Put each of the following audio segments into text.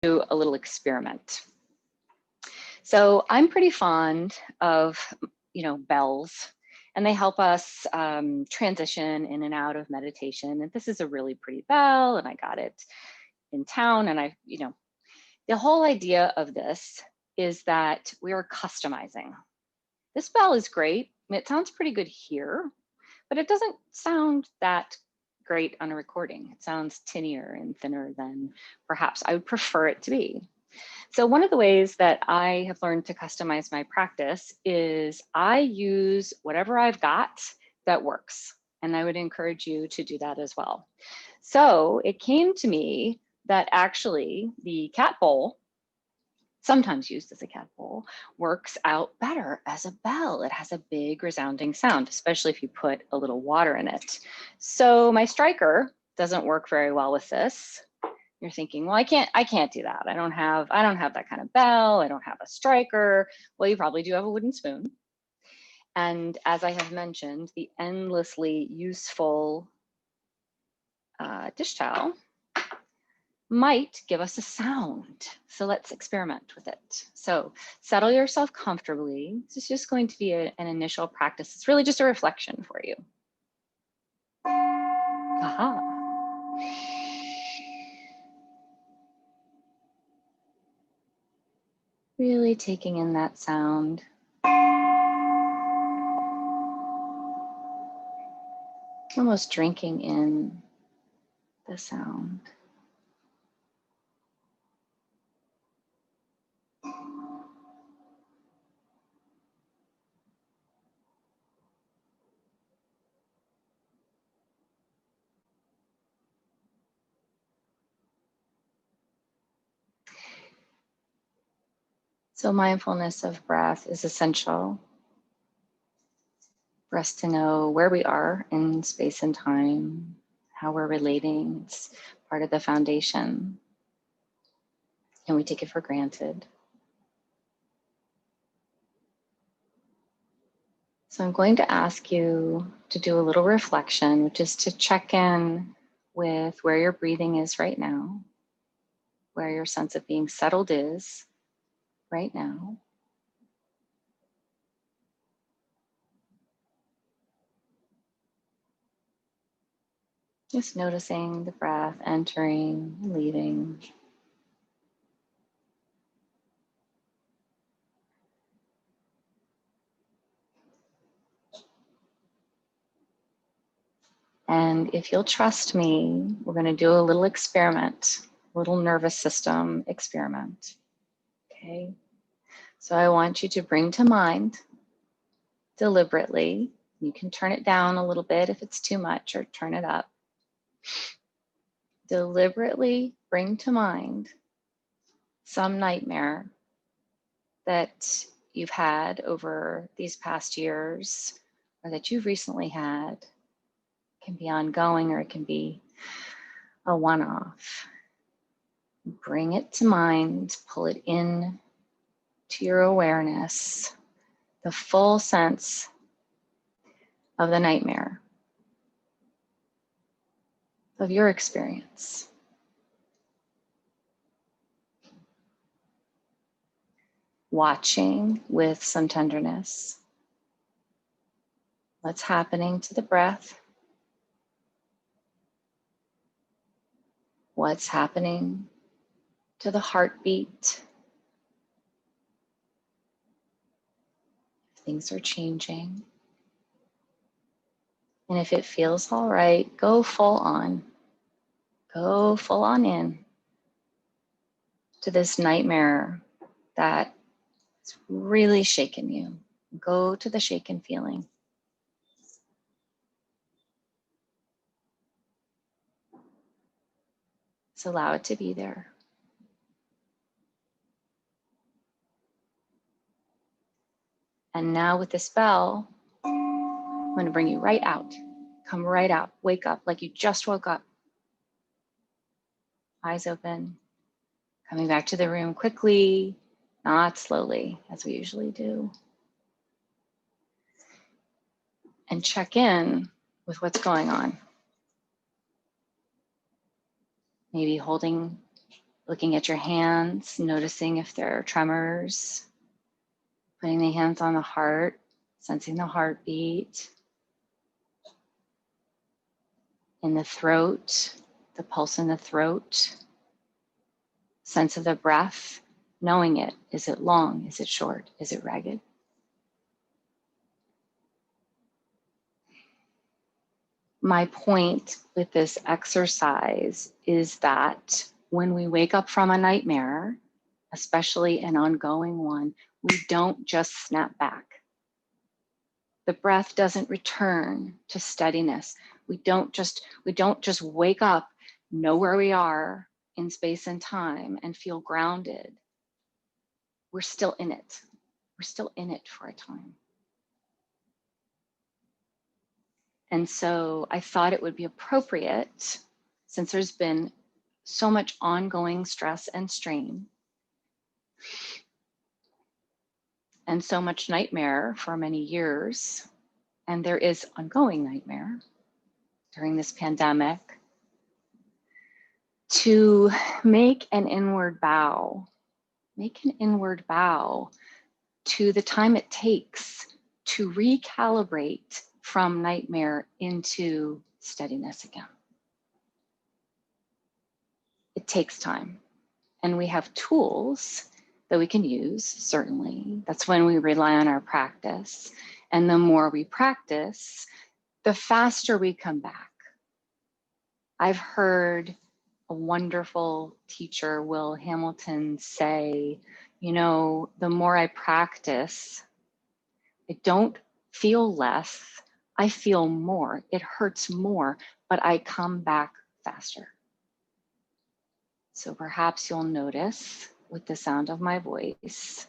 do a little experiment. So I'm pretty fond of, bells, and they help us transition in and out of meditation. And this is a really pretty bell, and I got it in town. And the whole idea of this is that we are customizing. This bell is great. It sounds pretty good here, but it doesn't sound that great on a recording. It sounds tinnier and thinner than perhaps I would prefer it to be. So one of the ways that I have learned to customize my practice is I use whatever I've got that works. And I would encourage you to do that as well. So it came to me that actually the cat bowl, sometimes used as a cat bowl, works out better as a bell. It has a big resounding sound, especially if you put a little water in it. So my striker doesn't work very well with this. You're thinking, well, I can't do that. I don't have that kind of bell. I don't have a striker. Well, you probably do have a wooden spoon. And as I have mentioned, the endlessly useful dish towel might give us a sound. So let's experiment with it. So settle yourself comfortably. This is just going to be an initial practice. It's really just a reflection for you. Aha. Really taking in that sound. Almost drinking in the sound. So mindfulness of breath is essential for us to know where we are in space and time, how we're relating. It's part of the foundation, and we take it for granted. So I'm going to ask you to do a little reflection, which is to check in with where your breathing is right now, where your sense of being settled is right now. Just noticing the breath entering, leaving. And if you'll trust me, we're going to do a little experiment, a little nervous system experiment. Okay. So I want you to bring to mind deliberately. You can turn it down a little bit if it's too much, or turn it up. Deliberately bring to mind some nightmare that you've had over these past years, or that you've recently had. It can be ongoing, or it can be a one-off. Bring it to mind, pull it in to your awareness, the full sense of the nightmare, of your experience. Watching with some tenderness what's happening to the breath, what's happening to the heartbeat. Things are changing. And if it feels all right, go full on. Go full on in to this nightmare that is really shaking you. Go to the shaken feeling. Just allow it to be there. And now with this bell, I'm going to bring you right out. Come right out. Wake up like you just woke up. Eyes open. Coming back to the room quickly, not slowly, as we usually do. And check in with what's going on. Maybe holding Looking at your hands, noticing if there are tremors, putting the hands on the heart, sensing the heartbeat, in the throat, the pulse in the throat, sense of the breath, knowing it. Is it long? Is it short? Is it ragged? My point with this exercise is that when we wake up from a nightmare, especially an ongoing one, we don't just snap back. The breath doesn't return to steadiness. We don't just wake up, know where we are in space and time, and feel grounded. We're still in it. We're still in it for a time. And so I thought it would be appropriate, since there's been so much ongoing stress and strain and so much nightmare for many years, and there is ongoing nightmare during this pandemic, to make an inward bow to the time it takes to recalibrate from nightmare into steadiness again. It takes time, and we have tools that we can use, certainly. That's when we rely on our practice. And the more we practice, the faster we come back. I've heard a wonderful teacher, Will Hamilton, say, you know, the more I practice, I don't feel less, I feel more. It hurts more, but I come back faster. So perhaps you'll notice with the sound of my voice,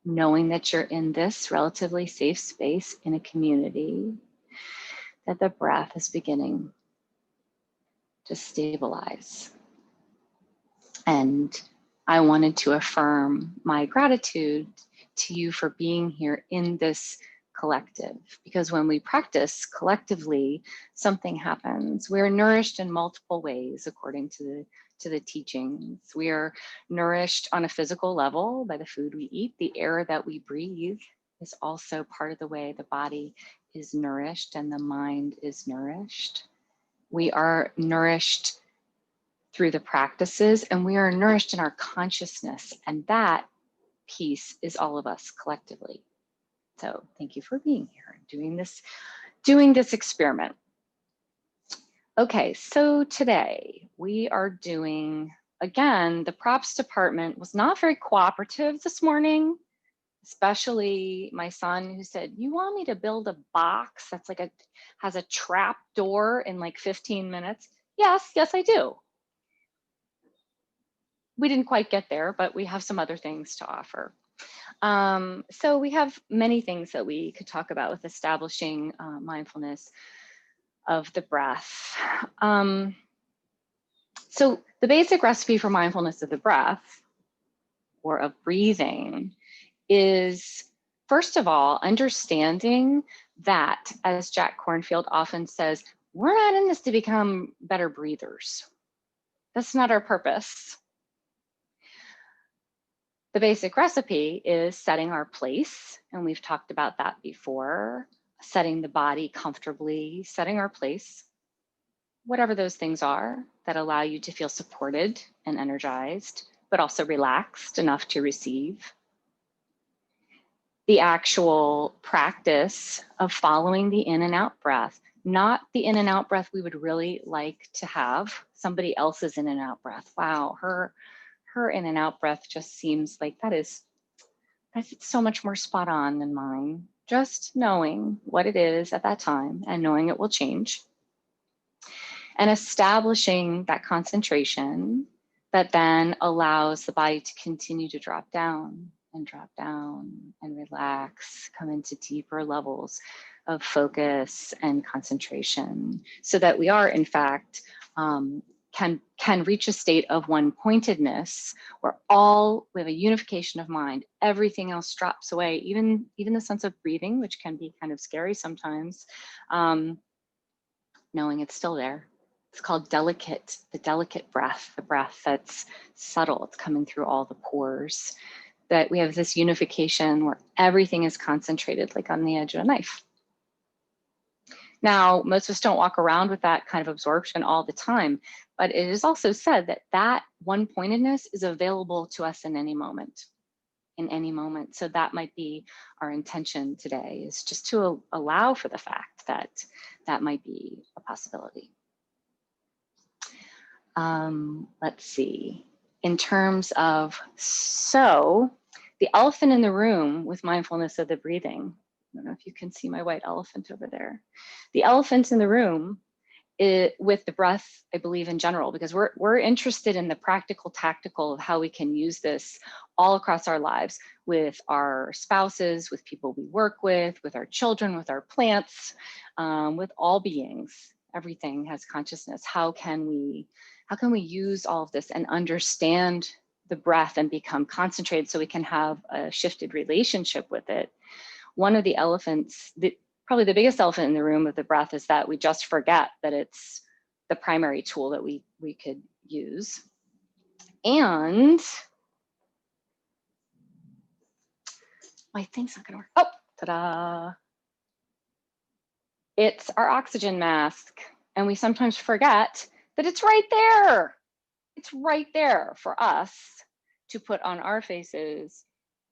knowing that you're in this relatively safe space in a community, that the breath is beginning to stabilize. And I wanted to affirm my gratitude to you for being here in this collective, because when we practice collectively, something happens. We're nourished in multiple ways according to the teachings. We are nourished on a physical level by the food we eat. The air that we breathe is also part of the way the body is nourished and the mind is nourished. We are nourished through the practices, and we are nourished in our consciousness, and that piece is all of us collectively. So thank you for being here and doing this experiment. Okay, so today we are doing, again, the props department was not very cooperative this morning, especially my son, who said, you want me to build a box that's like has a trap door in like 15 minutes? Yes, I do. We didn't quite get there, but we have some other things to offer. So we have many things that we could talk about with establishing mindfulness of the breath. So the basic recipe for mindfulness of the breath, or of breathing, is, first of all, understanding that, as Jack Kornfield often says, we're not in this to become better breathers. That's not our purpose. The basic recipe is setting our place, and we've talked about that before, setting the body comfortably, setting our place, whatever those things are that allow you to feel supported and energized, but also relaxed enough to receive. The actual practice of following the in and out breath, not the in and out breath we would really like to have, somebody else's in and out breath. Wow, her in and out breath just seems like that's so much more spot on than mine. Just knowing what it is at that time and knowing it will change. And establishing that concentration that then allows the body to continue to drop down and relax, come into deeper levels of focus and concentration, so that we are, in fact, can reach a state of one pointedness where we have a unification of mind. Everything else drops away, even the sense of breathing, which can be kind of scary sometimes, knowing it's still there. It's called delicate, the delicate breath, the breath that's subtle. It's coming through all the pores. That we have this unification where everything is concentrated like on the edge of a knife. Now, most of us don't walk around with that kind of absorption all the time, but it is also said that that one-pointedness is available to us in any moment. In any moment. So that might be our intention today, is just to allow for the fact that that might be a possibility. Let's see, in terms of, so the elephant in the room with mindfulness of the breathing, I don't know if you can see my white elephant over there. The elephant in the room with the breath, I believe in general, because we're interested in the practical, tactical of how we can use this all across our lives with our spouses, with people we work with our children, with our plants, with all beings. Everything has consciousness. How can we use all of this and understand the breath and become concentrated so we can have a shifted relationship with it? One of the elephants, probably the biggest elephant in the room of the breath, is that we just forget that it's the primary tool that we could use. And my thing's not gonna work. Oh, ta-da. It's our oxygen mask. And we sometimes forget that it's right there. It's right there for us to put on our faces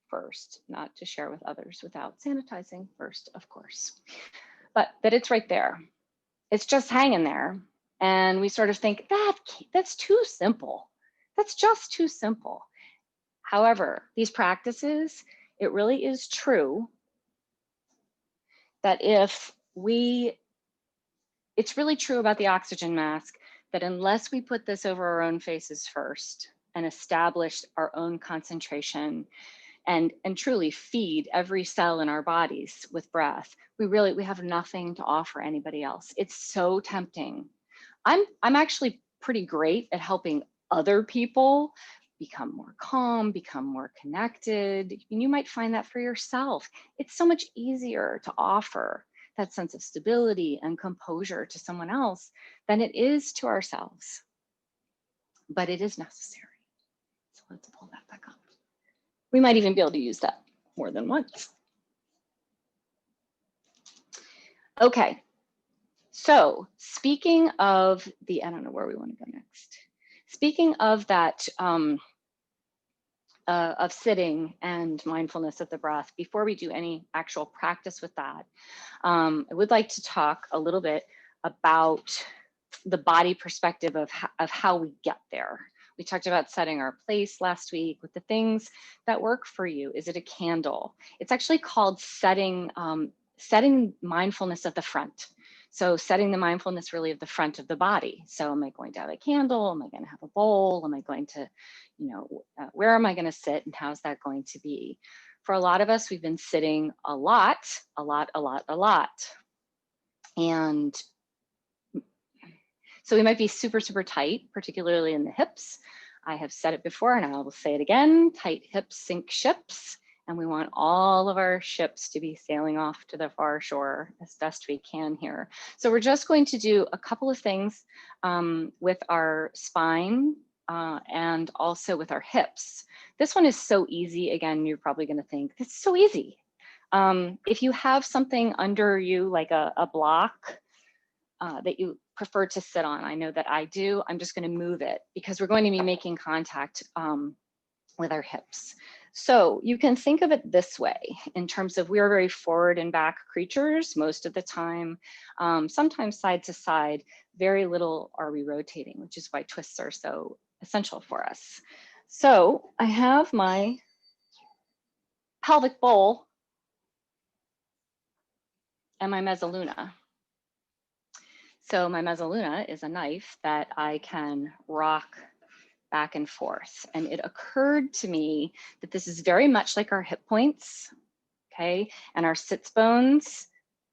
first, not to share with others without sanitizing first, of course. But that it's right there. It's just hanging there. And we sort of think, that's too simple. That's just too simple. However, these practices, it really is true that it's really true about the oxygen mask that unless we put this over our own faces first and establish our own concentration and truly feed every cell in our bodies with breath, we have nothing to offer anybody else. It's so tempting. I'm actually pretty great at helping other people become more calm, become more connected. And you might find that for yourself. It's so much easier to offer that sense of stability and composure to someone else than it is to ourselves. But it is necessary. So let's pull that back up. We might even be able to use that more than once. Okay, so speaking of I don't know where we want to go next. Speaking of that, of sitting and mindfulness of the breath, before we do any actual practice with that, I would like to talk a little bit about the body perspective of how we get there. We talked about setting our place last week with the things that work for you. Is it a candle? It's actually called setting mindfulness at the front. So setting the mindfulness really of the front of the body. So am I going to have a candle? Am I going to have a bowl? Am I going to, where am I going to sit and how's that going to be? For a lot of us, we've been sitting a lot. And so we might be super, super tight, particularly in the hips. I have said it before and I will say it again, tight hips sink ships. And we want all of our ships to be sailing off to the far shore as best we can here. So we're just going to do a couple of things with our spine and also with our hips. This one is so easy. Again, you're probably going to think, it's so easy. If you have something under you, like a block that you prefer to sit on, I know that I do, I'm just going to move it because we're going to be making contact with our hips. So you can think of it this way in terms of we are very forward and back creatures most of the time, sometimes side to side, very little are we rotating, which is why twists are so essential for us. So I have my pelvic bowl and my mezzaluna. So my mezzaluna is a knife that I can rock back and forth. And it occurred to me that this is very much like our hip points, okay? And our sits bones,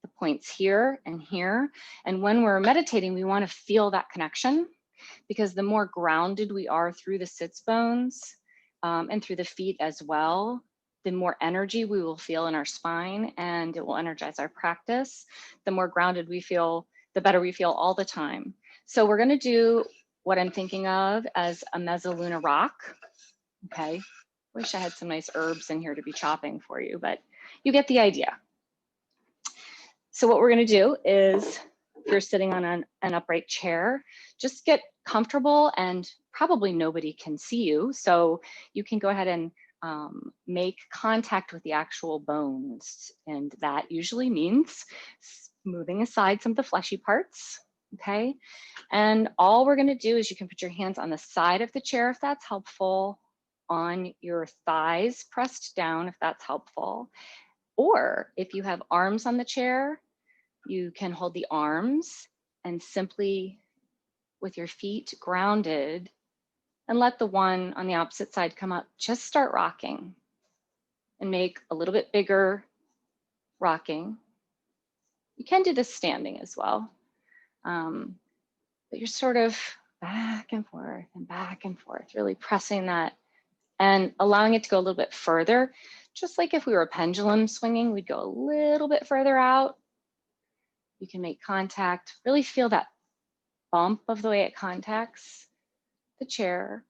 the points here and here. And when we're meditating, we want to feel that connection because the more grounded we are through the sits bones and through the feet as well, the more energy we will feel in our spine and it will energize our practice. The more grounded we feel, the better we feel all the time. So we're gonna do what I'm thinking of as a mezzaluna rock, okay? Wish I had some nice herbs in here to be chopping for you, but you get the idea. So what we're gonna do is, if you're sitting on an upright chair, just get comfortable, and probably nobody can see you. So you can go ahead and make contact with the actual bones. And that usually means moving aside some of the fleshy parts, okay? And all we're gonna do is you can put your hands on the side of the chair if that's helpful, on your thighs pressed down if that's helpful. Or if you have arms on the chair, you can hold the arms and simply with your feet grounded and let the one on the opposite side come up. Just start rocking and make a little bit bigger rocking. You can do this standing as well, but you're sort of back and forth, really pressing that and allowing it to go a little bit further. Just like if we were a pendulum swinging, we'd go a little bit further out. You can make contact, really feel that bump of the way it contacts the chair,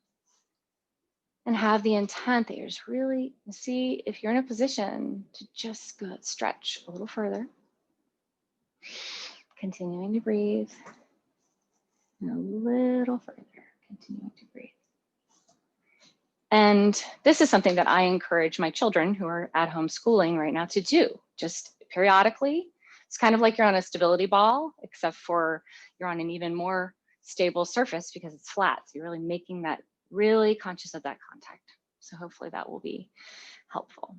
and have the intent that you're just really, see if you're in a position to just go stretch a little further, continuing to breathe, and a little further, continuing to breathe. And this is something that I encourage my children who are at home schooling right now to do, just periodically. It's kind of like you're on a stability ball, except for you're on an even more stable surface because it's flat. So you're really making that, really conscious of that contact. So hopefully that will be helpful.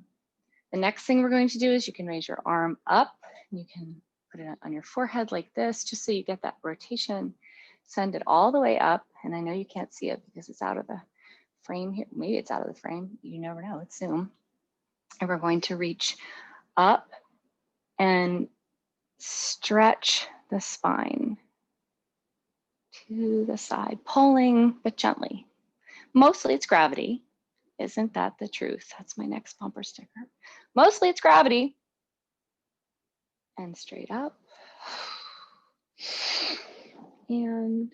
The next thing we're going to do is you can raise your arm up. You can put it on your forehead like this, just so you get that rotation. Send it all the way up. And I know you can't see it because it's out of the frame here. Maybe it's out of the frame. You never know, it's Zoom. And we're going to reach up and stretch the spine to the side, pulling, but gently. Mostly it's gravity. Isn't that the truth? That's my next bumper sticker. Mostly it's gravity. And straight up. And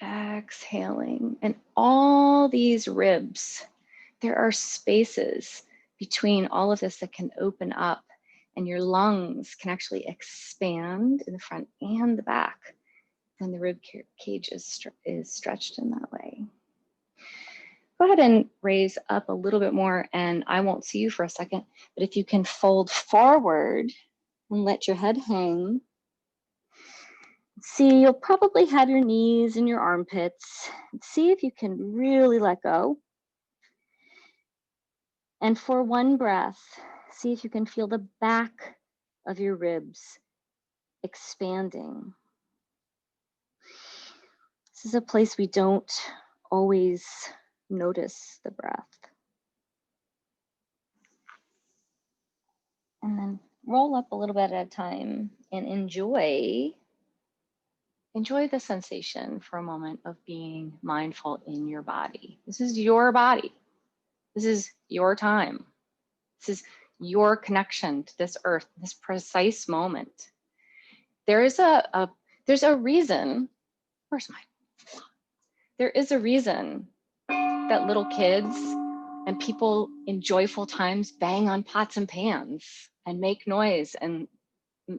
exhaling. And all these ribs, there are spaces between all of this that can open up, and your lungs can actually expand in the front and the back. And the rib cage is stretched in that way. Go ahead and raise up a little bit more, and I won't see you for a second, but if you can fold forward and let your head hang. See, you'll probably have your knees in your armpits. See if you can really let go. And for one breath, see if you can feel the back of your ribs expanding. This is a place we don't always notice the breath. And then roll up a little bit at a time and enjoy the sensation for a moment of being mindful in your body. This is your body. This is your time. This is your connection to this earth, this precise moment. There's a reason, where's mine? There is a reason that little kids and people in joyful times bang on pots and pans and make noise and,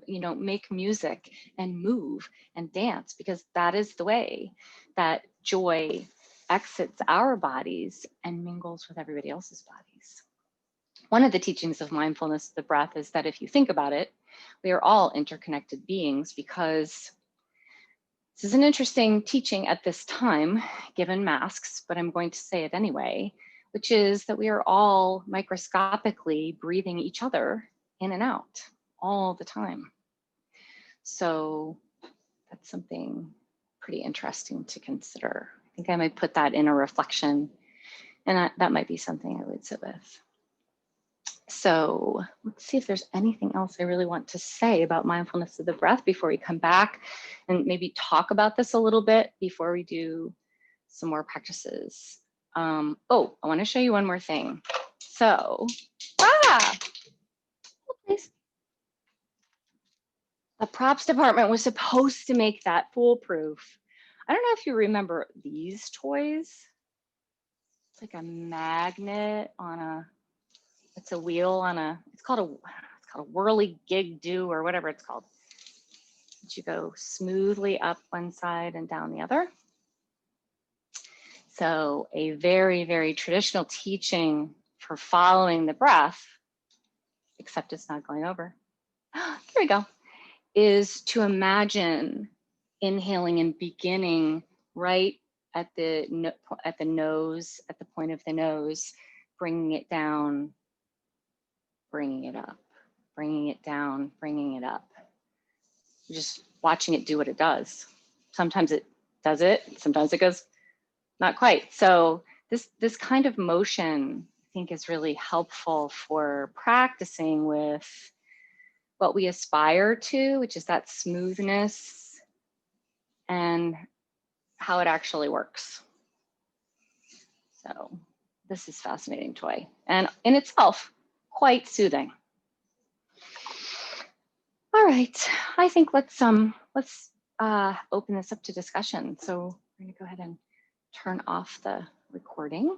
you know, make music and move and dance, because that is the way that joy exits our bodies and mingles with everybody else's bodies. One of the teachings of mindfulness, the breath, is that if you think about it, we are all interconnected beings, because this is an interesting teaching at this time, given masks, but I'm going to say it anyway, which is that we are all microscopically breathing each other in and out all the time. So that's something pretty interesting to consider. I think I might put that in a reflection, and that might be something I would sit with. So let's see if there's anything else I really want to say about mindfulness of the breath before we come back and maybe talk about this a little bit before we do some more practices. Oh, I want to show you one more thing. So, please. The props department was supposed to make that foolproof. I don't know if you remember these toys. It's like a magnet on a, it's a wheel on a, it's called a whirly gig do or whatever it's called. You go smoothly up one side and down the other. So a very, very traditional teaching for following the breath, except it's not going over. Here we go. Is to imagine inhaling and beginning right at the nose, at the point of the nose, bringing it down, bringing it up, bringing it down, bringing it up. Just watching it do what it does. Sometimes it does it, sometimes it goes not quite. So this kind of motion, I think, is really helpful for practicing with what we aspire to, which is that smoothness and how it actually works. So this is a fascinating toy and in itself quite soothing. All right, I think let's open this up to discussion. So we're gonna go ahead and turn off the recording.